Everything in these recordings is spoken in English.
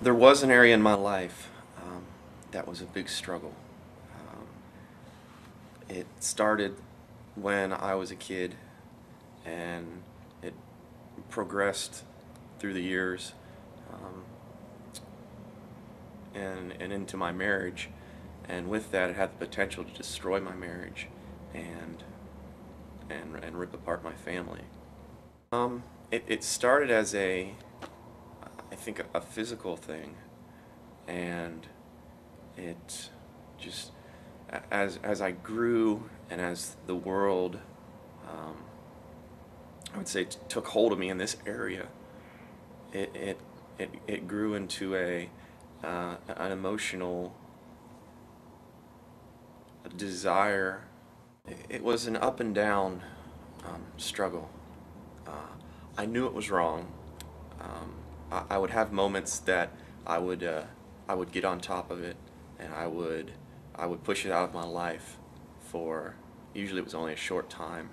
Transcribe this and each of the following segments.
There was an area in my life that was a big struggle. It started when I was a kid, and it progressed through the years and into my marriage. And with that, it had the potential to destroy my marriage and and rip apart my family. It started as I think a physical thing, and it just as I grew and as the world, I would say, took hold of me in this area, it it grew into an emotional desire. It was an up and down struggle. Uh, I knew it was wrong. I would have moments that I would get on top of it, and I would push it out of my life for, usually it was only a short time.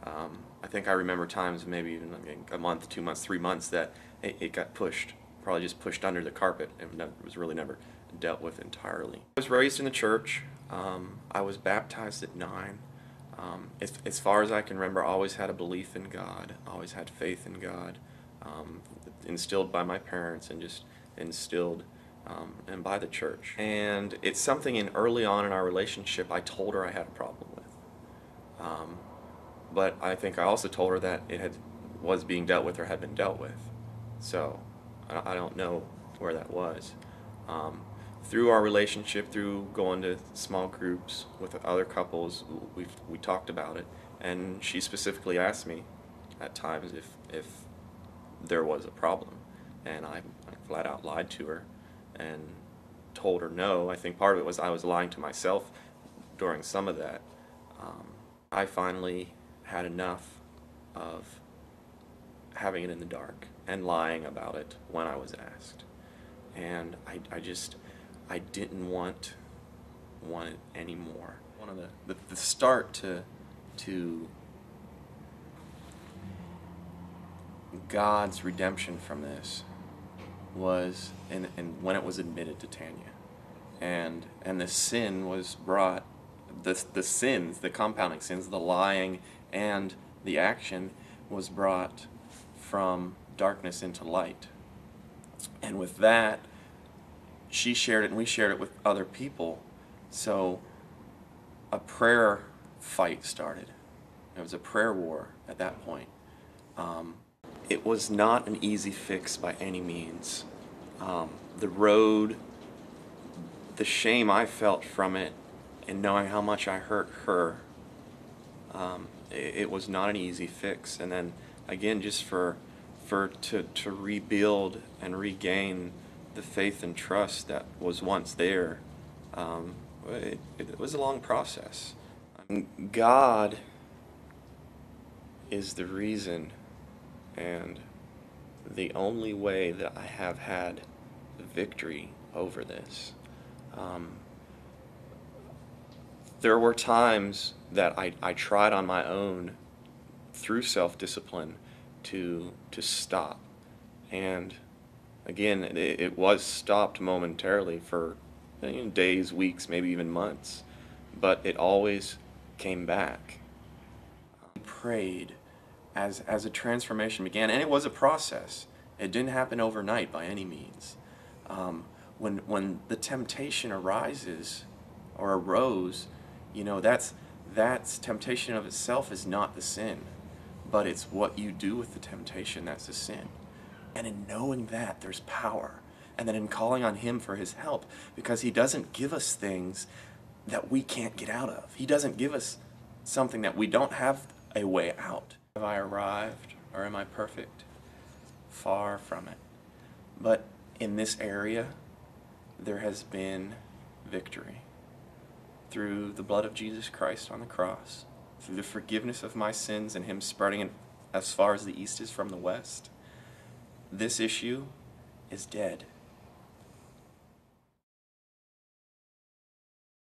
I think I remember times, maybe even a month, 2 months, 3 months, that it got pushed, probably just pushed under the carpet, and it was really never dealt with entirely. I was raised in the church. I was baptized at 9. As far as I can remember, I always had a belief in God, always had faith in God, instilled by my parents and just instilled and by the church. And it's something early on in our relationship I told her I had a problem with. But I think I also told her that was being dealt with or had been dealt with. So I don't know where that was. Through our relationship, through going to small groups with other couples, we talked about it, and she specifically asked me at times if there was a problem, and I flat out lied to her and told her no. I think part of it was I was lying to myself during some of that. I finally had enough of having it in the dark and lying about it when I was asked, and I didn't want it anymore. One of the start to God's redemption from this was and when it was admitted to Tanya, and the sin was brought, the sins, the compounding sins, the lying and the action, was brought from darkness into light. And with that, she shared it and we shared it with other people. So a prayer fight started. It was a prayer war at that point. It was not an easy fix by any means. The road, the shame I felt from it, and knowing how much I hurt her, it was not an easy fix. And then again, just to rebuild and regain the faith and trust that was once there, it was a long process. God is the reason and the only way that I have had victory over this. There were times that I tried on my own through self-discipline to stop, and again, it was stopped momentarily for days, weeks, maybe even months, but it always came back. I prayed as a transformation began, and it was a process. It didn't happen overnight by any means. When the temptation arises or arose, that's temptation of itself is not the sin, but it's what you do with the temptation that's the sin. And in knowing that, there's power. And then in calling on Him for His help, because He doesn't give us things that we can't get out of. He doesn't give us something that we don't have a way out. Have I arrived, or am I perfect? Far from it. But in this area, there has been victory. Through the blood of Jesus Christ on the cross, through the forgiveness of my sins and Him spreading it as far as the east is from the west, this issue is dead.